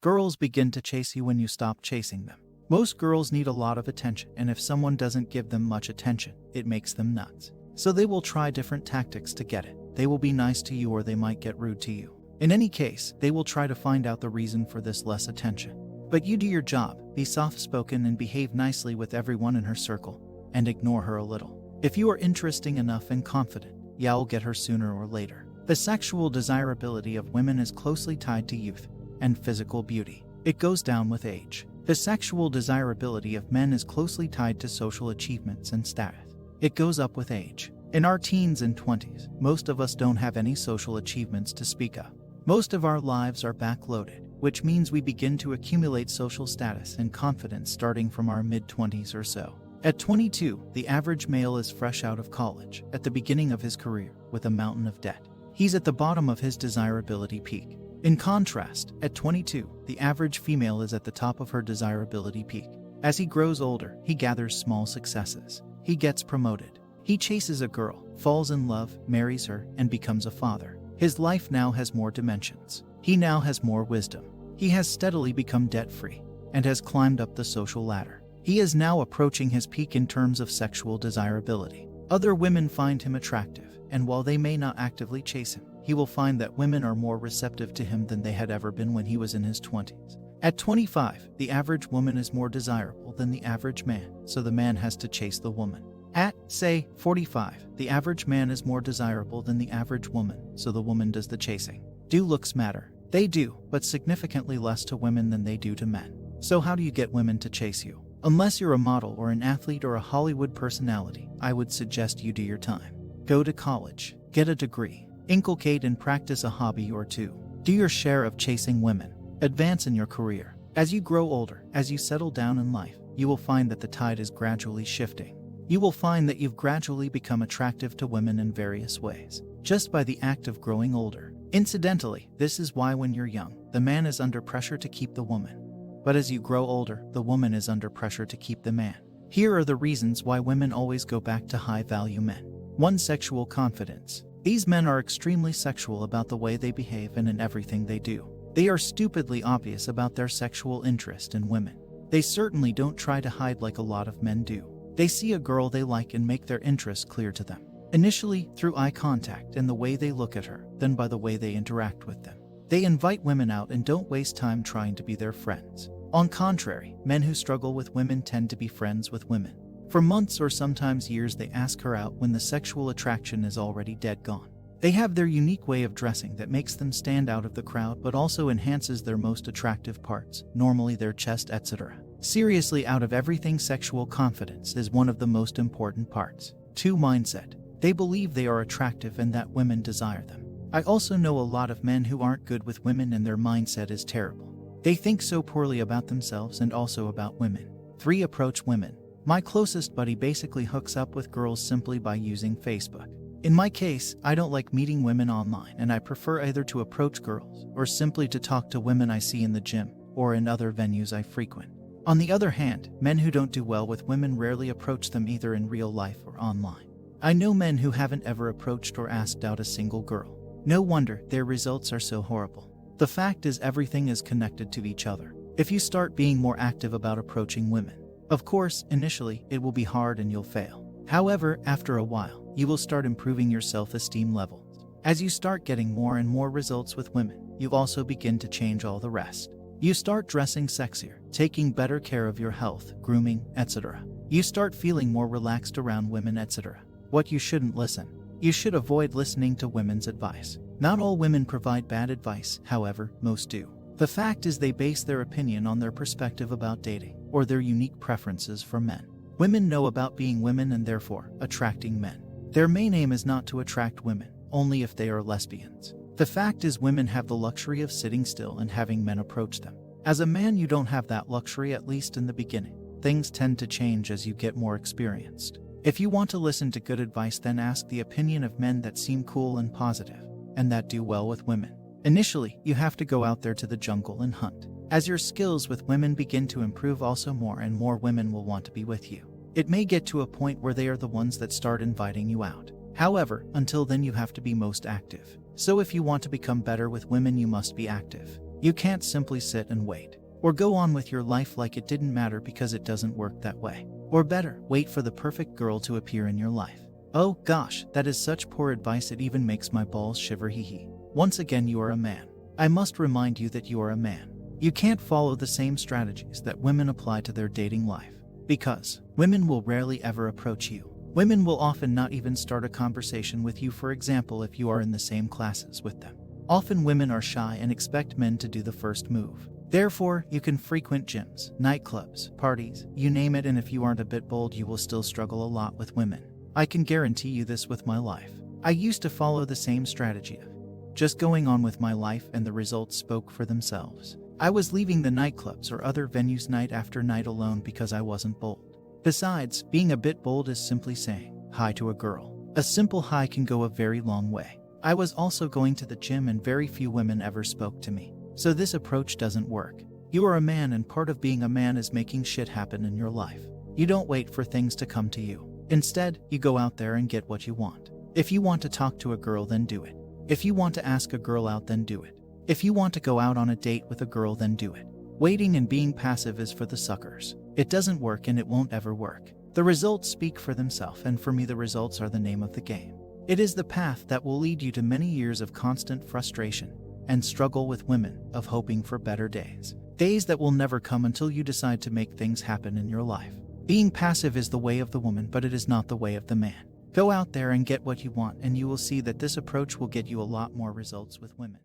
Girls begin to chase you when you stop chasing them. Most girls need a lot of attention, and if someone doesn't give them much attention, it makes them nuts. So they will try different tactics to get it. They will be nice to you or they might get rude to you. In any case, they will try to find out the reason for this less attention. But you do your job, be soft-spoken and behave nicely with everyone in her circle, and ignore her a little. If you are interesting enough and confident, you'll get her sooner or later. The sexual desirability of women is closely tied to youth and physical beauty. It goes down with age. The sexual desirability of men is closely tied to social achievements and status. It goes up with age. In our teens and 20s, most of us don't have any social achievements to speak of. Most of our lives are backloaded, which means we begin to accumulate social status and confidence starting from our mid-20s or so. At 22, the average male is fresh out of college, at the beginning of his career, with a mountain of debt. He's at the bottom of his desirability peak. In contrast, at 22, the average female is at the top of her desirability peak. As he grows older, he gathers small successes. He gets promoted. He chases a girl, falls in love, marries her, and becomes a father. His life now has more dimensions. He now has more wisdom. He has steadily become debt-free and has climbed up the social ladder. He is now approaching his peak in terms of sexual desirability. Other women find him attractive, and while they may not actively chase him, he will find that women are more receptive to him than they had ever been when he was in his 20s. At 25, the average woman is more desirable than the average man, so the man has to chase the woman. At, say, 45, the average man is more desirable than the average woman, so the woman does the chasing. Do looks matter? They do, but significantly less to women than they do to men. So how do you get women to chase you? Unless you're a model or an athlete or a Hollywood personality, I would suggest you do your time. Go to college, get a degree, inculcate and practice a hobby or two. Do your share of chasing women. Advance in your career. As you grow older, as you settle down in life, you will find that the tide is gradually shifting. You will find that you've gradually become attractive to women in various ways, just by the act of growing older. Incidentally, this is why when you're young, the man is under pressure to keep the woman. But as you grow older, the woman is under pressure to keep the man. Here are the reasons why women always go back to high-value men. 1. Sexual confidence. These men are extremely sexual about the way they behave and in everything they do. They are stupidly obvious about their sexual interest in women. They certainly don't try to hide like a lot of men do. They see a girl they like and make their interest clear to them. Initially, through eye contact and the way they look at her, then by the way they interact with them. They invite women out and don't waste time trying to be their friends. On contrary, men who struggle with women tend to be friends with women. For months or sometimes years they ask her out when the sexual attraction is already dead gone. They have their unique way of dressing that makes them stand out of the crowd but also enhances their most attractive parts, normally their chest, etc. Seriously, out of everything, sexual confidence is one of the most important parts. 2. Mindset. They believe they are attractive and that women desire them. I also know a lot of men who aren't good with women and their mindset is terrible. They think so poorly about themselves and also about women. 3. Approach women. My closest buddy basically hooks up with girls simply by using Facebook. In my case, I don't like meeting women online and I prefer either to approach girls or simply to talk to women I see in the gym or in other venues I frequent. On the other hand, men who don't do well with women rarely approach them either in real life or online. I know men who haven't ever approached or asked out a single girl. No wonder their results are so horrible. The fact is, everything is connected to each other. If you start being more active about approaching women, of course, initially, it will be hard and you'll fail. However, after a while, you will start improving your self-esteem levels. As you start getting more and more results with women, you also begin to change all the rest. You start dressing sexier, taking better care of your health, grooming, etc. You start feeling more relaxed around women, etc. What you shouldn't listen. You should avoid listening to women's advice. Not all women provide bad advice, however, most do. The fact is they base their opinion on their perspective about dating, or their unique preferences for men. Women know about being women and therefore attracting men. Their main aim is not to attract women, only if they are lesbians. The fact is women have the luxury of sitting still and having men approach them. As a man, you don't have that luxury, at least in the beginning. Things tend to change as you get more experienced. If you want to listen to good advice, then ask the opinion of men that seem cool and positive, and that do well with women. Initially, you have to go out there to the jungle and hunt. As your skills with women begin to improve, also more and more women will want to be with you. It may get to a point where they are the ones that start inviting you out. However, until then you have to be most active. So if you want to become better with women, you must be active. You can't simply sit and wait, or go on with your life like it didn't matter, because it doesn't work that way. Or better, wait for the perfect girl to appear in your life. Oh gosh, that is such poor advice, it even makes my balls shiver, hee hee. Once again, you are a man. I must remind you that you are a man. You can't follow the same strategies that women apply to their dating life, because women will rarely ever approach you. Women will often not even start a conversation with you, for example, if you are in the same classes with them. Often women are shy and expect men to do the first move. Therefore, you can frequent gyms, nightclubs, parties, you name it, and if you aren't a bit bold, you will still struggle a lot with women. I can guarantee you this with my life. I used to follow the same strategy of just going on with my life, and the results spoke for themselves. I was leaving the nightclubs or other venues night after night alone because I wasn't bold. Besides, being a bit bold is simply saying hi to a girl. A simple hi can go a very long way. I was also going to the gym, and very few women ever spoke to me. So this approach doesn't work. You are a man, and part of being a man is making shit happen in your life. You don't wait for things to come to you. Instead, you go out there and get what you want. If you want to talk to a girl, then do it. If you want to ask a girl out, then do it. If you want to go out on a date with a girl, then do it. Waiting and being passive is for the suckers. It doesn't work, and it won't ever work. The results speak for themselves, and for me, the results are the name of the game. It is the path that will lead you to many years of constant frustration and struggle with women, of hoping for better days. Days that will never come until you decide to make things happen in your life. Being passive is the way of the woman, but it is not the way of the man. Go out there and get what you want, and you will see that this approach will get you a lot more results with women.